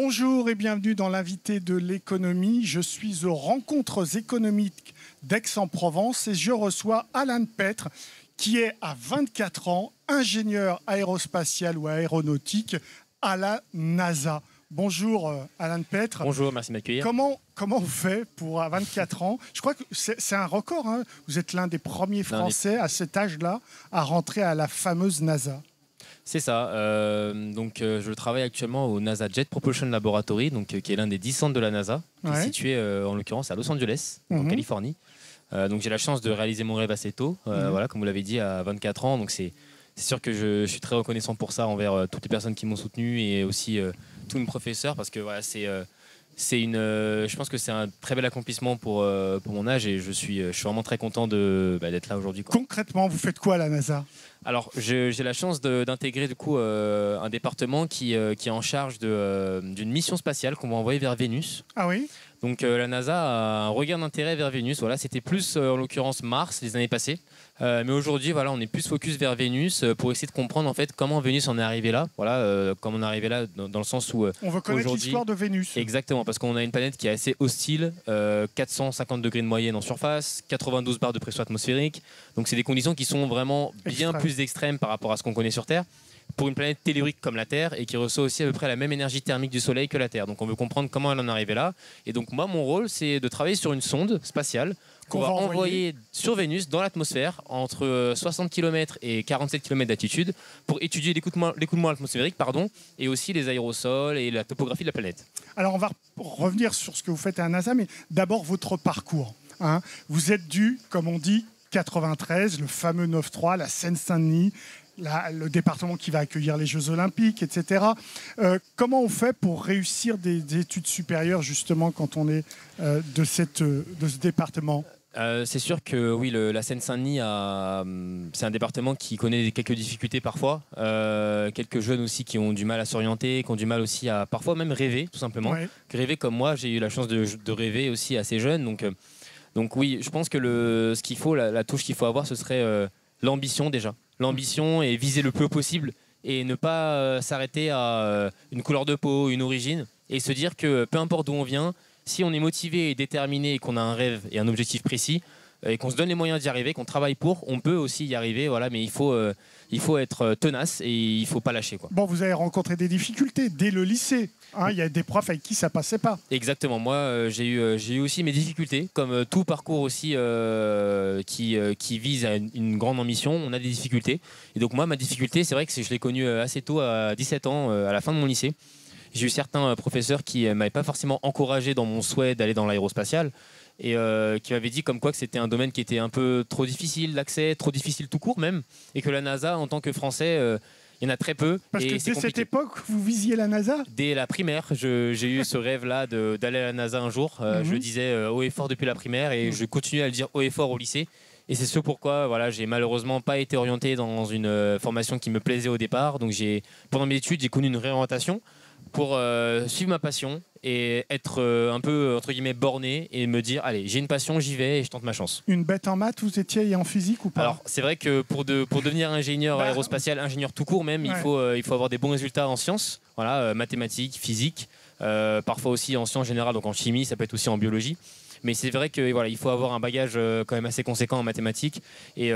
Bonjour et bienvenue dans l'invité de l'économie. Je suis aux rencontres économiques d'Aix-en-Provence et je reçois Alan Petre qui est à 24 ans, ingénieur aérospatial ou aéronautique à la NASA. Bonjour Alan Petre. Bonjour, merci de m'accueillir. Comment vous faites pour à 24 ans? Je crois que c'est un record. Hein. Vous êtes l'un des premiers Français à cet âge-là à rentrer à la fameuse NASA. C'est ça. Je travaille actuellement au NASA Jet Propulsion Laboratory, qui est l'un des 10 centres de la NASA, qui est situé en l'occurrence à Los Angeles, en Californie. Donc j'ai la chance de réaliser mon rêve assez tôt, voilà, comme vous l'avez dit, à 24 ans. Donc c'est sûr que je suis très reconnaissant pour ça envers toutes les personnes qui m'ont soutenu et aussi tous mes professeurs, parce que voilà, je pense que c'est un très bel accomplissement pour mon âge et je suis vraiment très content d'être là aujourd'hui. Concrètement, vous faites quoi à la NASA? Alors, j'ai la chance d'intégrer du coup un département qui est en charge d'une mission spatiale qu'on va envoyer vers Vénus. Ah oui. Donc la NASA a un regard d'intérêt vers Vénus. Voilà, c'était plus en l'occurrence Mars les années passées. Mais aujourd'hui, voilà, on est plus focus vers Vénus pour essayer de comprendre en fait comment Vénus en est arrivé là. Voilà, comment on est arrivé là dans le sens où on veut connaître l'histoire de Vénus. Exactement, parce qu'on a une planète qui est assez hostile, 450 degrés de moyenne en surface, 92 bars de pression atmosphérique. Donc c'est des conditions qui sont vraiment bien plus extrêmes par rapport à ce qu'on connaît sur Terre, pour une planète tellurique comme la Terre et qui reçoit aussi à peu près la même énergie thermique du Soleil que la Terre. Donc on veut comprendre comment elle en est arrivée là. Et donc moi, mon rôle, c'est de travailler sur une sonde spatiale qu'on va envoyer sur Vénus dans l'atmosphère entre 60 km et 47 km d'altitude pour étudier l'écoulement atmosphérique et aussi les aérosols et la topographie de la planète. Alors on va revenir sur ce que vous faites à la NASA, mais d'abord votre parcours. Hein. Vous êtes comme on dit, 93, le fameux 9-3, la Seine-Saint-Denis, le département qui va accueillir les Jeux Olympiques, etc. Comment on fait pour réussir des études supérieures, justement, quand on est de ce département? C'est sûr que oui, la Seine-Saint-Denis, c'est un département qui connaît quelques difficultés parfois. Quelques jeunes aussi qui ont du mal à s'orienter, qui ont du mal aussi à parfois même rêver, tout simplement. Ouais. Rêver comme moi, j'ai eu la chance de rêver aussi assez jeune. Donc oui, je pense que ce qu'il faut, la touche qu'il faut avoir, ce serait l'ambition déjà. L'ambition et viser le plus haut possible et ne pas s'arrêter à une couleur de peau, une origine, et se dire que peu importe d'où on vient, si on est motivé et déterminé et qu'on a un rêve et un objectif précis et qu'on se donne les moyens d'y arriver, qu'on travaille pour, on peut aussi y arriver. Voilà, mais il faut être tenace et il ne faut pas lâcher, quoi. Bon, vous avez rencontré des difficultés dès le lycée. Hein, il y a des profs avec qui ça passait pas. Exactement. Moi, j'ai eu aussi mes difficultés, comme tout parcours aussi qui vise à une grande ambition. On a des difficultés. Et donc moi, ma difficulté, c'est vrai que je l'ai connue assez tôt, à 17 ans, à la fin de mon lycée. J'ai eu certains professeurs qui ne m'avaient pas forcément encouragé dans mon souhait d'aller dans l'aérospatial et qui m'avaient dit comme quoi que c'était un domaine qui était un peu trop difficile d'accès, trop difficile tout court même, et que la NASA, en tant que Français, il y en a très peu. Parce que dès cette époque, vous visiez la NASA? Dès la primaire, j'ai eu ce rêve-là d'aller à la NASA un jour. Je le disais haut et fort depuis la primaire et je continue à le dire haut et fort au lycée. Et c'est ce pourquoi voilà, j'ai malheureusement pas été orienté dans une formation qui me plaisait au départ. Donc pendant mes études, j'ai connu une réorientation pour suivre ma passion et être un peu entre guillemets borné et me dire allez, j'ai une passion, j'y vais et je tente ma chance. Une bête en maths, vous étiez, et en physique ou pas? Alors c'est vrai que pour devenir ingénieur aérospatial, ingénieur tout court même, il faut avoir des bons résultats en sciences, voilà, mathématiques, physique, parfois aussi en sciences générales, donc en chimie, ça peut être aussi en biologie. Mais c'est vrai que voilà, il faut avoir un bagage quand même assez conséquent en mathématiques et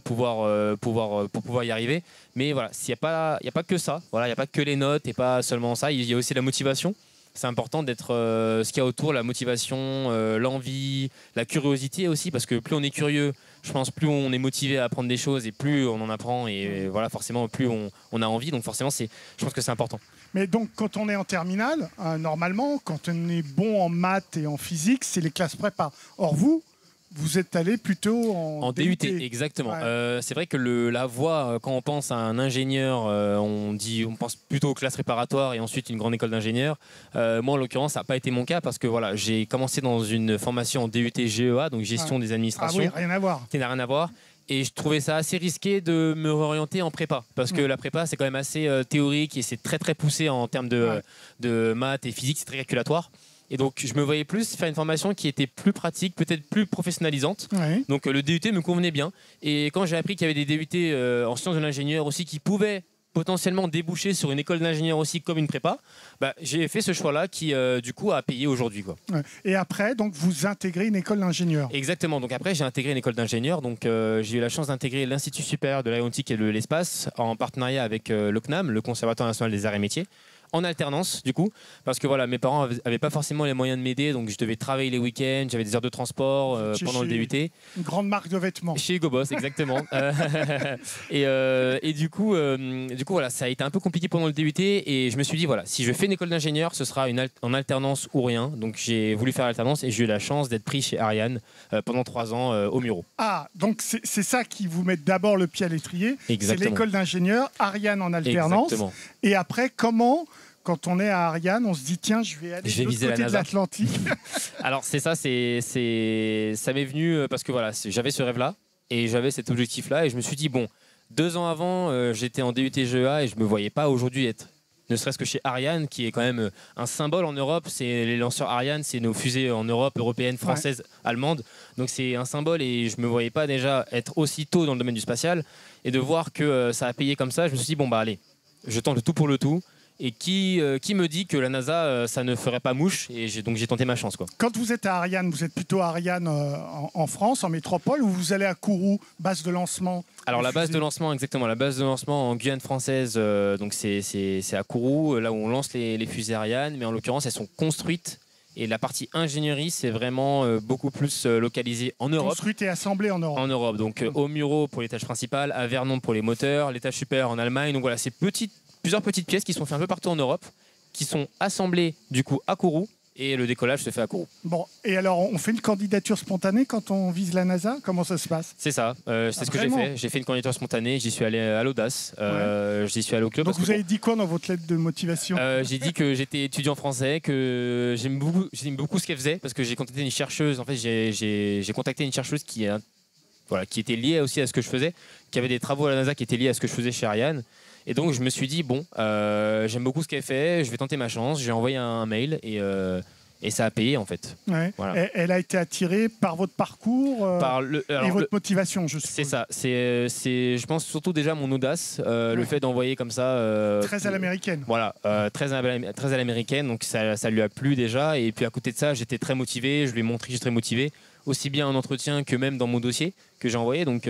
pour pouvoir y arriver. Mais voilà, il n'y a pas que ça. Voilà, il n'y a pas que les notes et pas seulement ça. Il y a aussi la motivation. C'est important d'être ce qu'il y a autour, la motivation, l'envie, la curiosité aussi, parce que plus on est curieux, je pense, plus on est motivé à apprendre des choses et plus on en apprend et voilà, forcément, plus on a envie. Donc forcément, je pense que c'est important. Mais donc, quand on est en terminale, normalement, quand on est bon en maths et en physique, c'est les classes prépa. Or, vous êtes allé plutôt en DUT. Exactement. Ouais. C'est vrai que la voie, quand on pense à un ingénieur, on pense plutôt aux classes préparatoires et ensuite une grande école d'ingénieur. Moi, en l'occurrence, ça n'a pas été mon cas parce que voilà, j'ai commencé dans une formation en DUT GEA, donc gestion des administrations. Ah oui, rien à voir. Qui n'a rien à voir. Et je trouvais ça assez risqué de me réorienter en prépa parce que la prépa, c'est quand même assez théorique et c'est très très poussé en termes de maths et physique, c'est très calculatoire. Et donc, je me voyais plus faire une formation qui était plus pratique, peut-être plus professionnalisante. Ouais. Donc, le DUT me convenait bien. Et quand j'ai appris qu'il y avait des DUT en sciences de l'ingénieur aussi qui pouvaient potentiellement déboucher sur une école d'ingénieur aussi comme une prépa, bah, j'ai fait ce choix-là qui du coup a payé aujourd'hui, quoi. Ouais. Et après, donc vous intégrez une école d'ingénieur. Exactement. Donc après, j'ai intégré une école d'ingénieur. Donc j'ai eu la chance d'intégrer l'Institut supérieur de l'aéronautique et de l'espace en partenariat avec le CNAM, le Conservatoire national des arts et métiers, en alternance du coup, parce que voilà, mes parents avaient pas forcément les moyens de m'aider, donc je devais travailler les week-ends, j'avais des heures de transport pendant le DUT. Une grande marque de vêtements. Chez Hugo Boss, exactement. et du coup voilà, ça a été un peu compliqué pendant le DUT et je me suis dit voilà, si je fais une école d'ingénieur, ce sera en alternance ou rien. Donc j'ai voulu faire l'alternance et j'ai eu la chance d'être pris chez Ariane pendant 3 ans au Muro. Ah, donc c'est ça qui vous met d'abord le pied à l'étrier. Exactement. C'est l'école d'ingénieur, Ariane en alternance. Exactement. Et après, comment, quand on est à Ariane, on se dit tiens, je vais aller de l'autre côté de l'Atlantique. Alors c'est ça, ça m'est venu parce que voilà, j'avais ce rêve-là et j'avais cet objectif-là et je me suis dit bon, 2 ans avant, j'étais en DUT GEA et je me voyais pas aujourd'hui être, ne serait-ce que chez Ariane, qui est quand même un symbole en Europe. C'est les lanceurs Ariane, c'est nos fusées en Europe, européennes, françaises, allemandes. Donc c'est un symbole et je me voyais pas déjà être aussi tôt dans le domaine du spatial et de voir que ça a payé comme ça. Je me suis dit bon bah allez, je tente le tout pour le tout. Et qui me dit que la NASA, ça ne ferait pas mouche. Et donc j'ai tenté ma chance, quoi. Quand vous êtes à Ariane, vous êtes plutôt à Ariane en France, en métropole, ou vous allez à Kourou, base de lancement? Alors la base de lancement, exactement. La base de lancement en Guyane française, donc c'est à Kourou, là où on lance les fusées Ariane. Mais en l'occurrence, elles sont construites. Et la partie ingénierie, c'est vraiment beaucoup plus localisé en Europe. Construite et assemblée en Europe. En Europe. Donc au Muro pour les tâches principales, à Vernon pour les moteurs, l'étage supérieur en Allemagne. Donc voilà, c'est plusieurs petites pièces qui sont faites un peu partout en Europe, qui sont assemblées du coup à Kourou, et le décollage se fait à Kourou. Bon, et alors on fait une candidature spontanée quand on vise la NASA? Comment ça se passe? C'est ça, c'est ce que j'ai fait. J'ai fait une candidature spontanée, j'y suis allé à l'audace, j'y suis allé au club. Donc vous avez dit quoi dans votre lettre de motivation? J'ai dit que j'étais étudiant français, que j'aime beaucoup ce qu'elle faisait, parce que j'ai contacté une chercheuse. En fait, j'ai contacté une chercheuse qui était liée aussi à ce que je faisais, qui avait des travaux à la NASA qui étaient liés à ce que je faisais chez Ariane. Et donc je me suis dit bon, j'aime beaucoup ce qu'elle fait, je vais tenter ma chance. J'ai envoyé un mail et ça a payé en fait. Ouais. Voilà. Elle a été attirée par votre parcours et votre motivation, je suppose. C'est ça. C'est je pense surtout déjà mon audace, le fait d'envoyer comme ça. Très à l'américaine. Voilà, très à l'américaine. Donc ça lui a plu déjà. Et puis à côté de ça, j'étais très motivé. Je lui ai montré que j'étais très motivé, aussi bien en entretien que même dans mon dossier que j'ai envoyé. Donc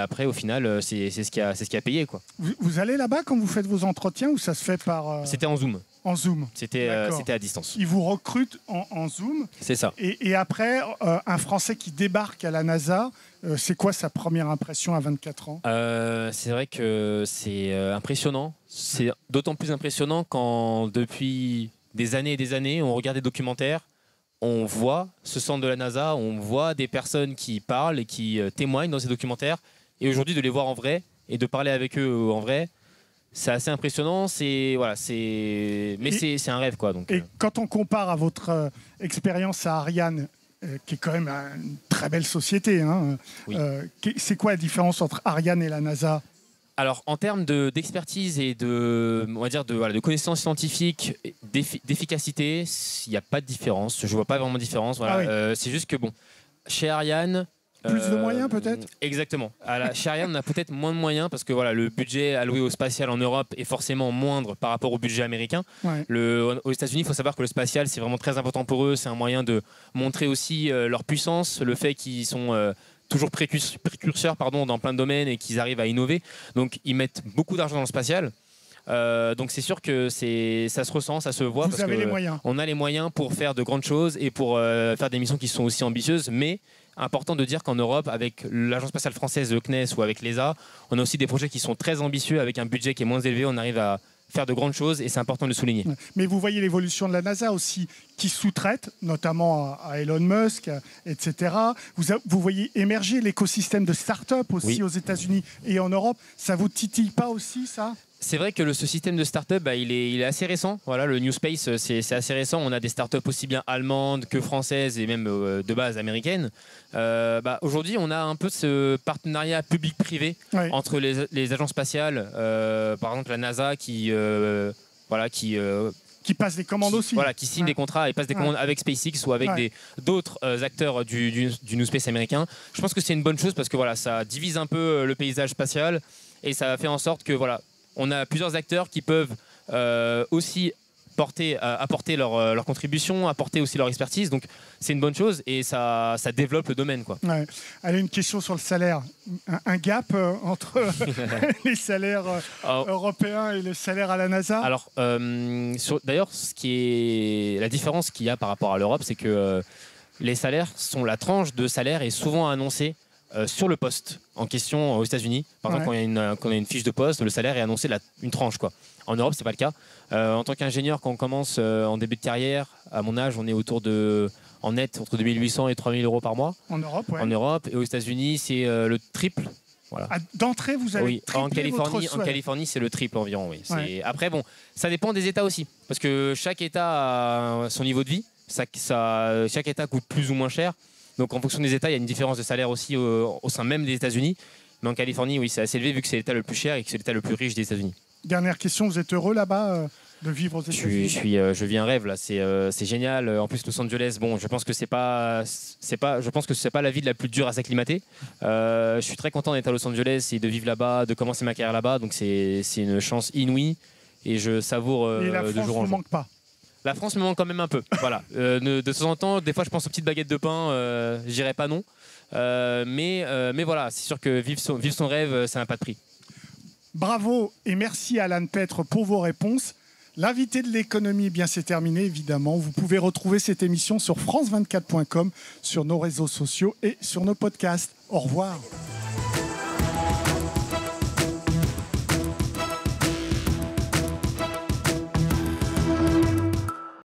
après, au final, c'est ce qui a payé, quoi. Vous allez là-bas quand vous faites vos entretiens ou ça se fait par... C'était en Zoom. En Zoom. C'était à distance. Ils vous recrutent en Zoom. C'est ça. Et après, un Français qui débarque à la NASA, c'est quoi sa première impression à 24 ans? C'est vrai que c'est impressionnant. C'est d'autant plus impressionnant quand depuis des années et des années, on regarde des documentaires, on voit ce centre de la NASA, on voit des personnes qui parlent et qui témoignent dans ces documentaires. Et aujourd'hui, de les voir en vrai et de parler avec eux en vrai, c'est assez impressionnant. Mais c'est un rêve, quoi. Donc, et quand on compare à votre expérience à Ariane, qui est quand même une très belle société, hein, oui. C'est quoi la différence entre Ariane et la NASA? Alors, en termes d'expertise et de connaissances scientifiques, d'efficacité, il n'y a pas de différence. Je ne vois pas vraiment de différence. Voilà. Ah oui. C'est juste que, bon, chez Ariane... Plus de moyens, peut-être? Exactement. Chez Ariane, on a peut-être moins de moyens parce que voilà, le budget alloué au spatial en Europe est forcément moindre par rapport au budget américain. Ouais. Aux États-Unis, il faut savoir que le spatial, c'est vraiment très important pour eux. C'est un moyen de montrer aussi leur puissance, le fait qu'ils sont... toujours précurseurs dans plein de domaines et qu'ils arrivent à innover. Donc, ils mettent beaucoup d'argent dans le spatial. Donc, c'est sûr que ça se ressent, ça se voit. Vous avez les moyens. On a les moyens pour faire de grandes choses et pour faire des missions qui sont aussi ambitieuses. Mais important de dire qu'en Europe, avec l'Agence spatiale française, le CNES ou avec l'ESA, on a aussi des projets qui sont très ambitieux avec un budget qui est moins élevé. On arrive à faire de grandes choses et c'est important de le souligner. Mais vous voyez l'évolution de la NASA aussi, qui sous-traite, notamment à Elon Musk, etc. Vous voyez émerger l'écosystème de start-up aussi aux États-Unis et en Europe. Ça vous titille pas aussi, ça? C'est vrai que ce système de start-up, il est assez récent. Voilà, le New Space, c'est assez récent. On a des start-up aussi bien allemandes que françaises et même de base américaines. Aujourd'hui, on a un peu ce partenariat public-privé entre les agences spatiales, par exemple la NASA qui passe des commandes aussi. Voilà, qui signe des contrats et passe des commandes avec SpaceX ou avec d'autres acteurs du New Space américain. Je pense que c'est une bonne chose parce que voilà, ça divise un peu le paysage spatial et ça fait en sorte que voilà, on a plusieurs acteurs qui peuvent aussi apporter leur contribution, apporter aussi leur expertise. Donc c'est une bonne chose et ça développe le domaine, quoi. Ouais. Allez, une question sur le salaire. Un gap entre les salaires européens et le salaire à la NASA. Alors, d'ailleurs, la différence qu'il y a par rapport à l'Europe, c'est que les salaires la tranche de salaire est souvent annoncée sur le poste en question aux États-Unis. Par exemple, quand on a une fiche de poste, le salaire est annoncé une tranche, quoi. En Europe, c'est pas le cas. En tant qu'ingénieur, quand on commence en début de carrière, à mon âge, on est en net entre 2800 et 3000 euros par mois. En Europe, ouais. En Europe, et aux États-Unis, c'est le triple. Voilà. D'entrée, vous avez en Californie, c'est le triple environ. Oui. Ouais. Après, bon, ça dépend des États aussi, parce que chaque État a son niveau de vie. Chaque État coûte plus ou moins cher. Donc, en fonction des États, il y a une différence de salaire aussi au sein même des États-Unis. Mais en Californie, oui, c'est assez élevé vu que c'est l'État le plus cher et que c'est l'État le plus riche des États-Unis. Dernière question, vous êtes heureux là-bas de vivre aux États-Unis? Je vis un rêve là, c'est génial. En plus, Los Angeles, bon, je pense que c'est pas la ville la plus dure à s'acclimater. Je suis très content d'être à Los Angeles et de vivre là-bas, de commencer ma carrière là-bas. Donc c'est une chance inouïe et je savoure et la de France jour en ne jour. manque pas. La France me manque quand même un peu. Voilà. De temps en temps, des fois, je pense aux petites baguettes de pain. Je dirais pas non. Mais voilà, c'est sûr que vivre son rêve, ça n'a pas de prix. Bravo et merci Alan Petre pour vos réponses. L'invité de l'économie, bien c'est terminé évidemment. Vous pouvez retrouver cette émission sur france24.com, sur nos réseaux sociaux et sur nos podcasts. Au revoir.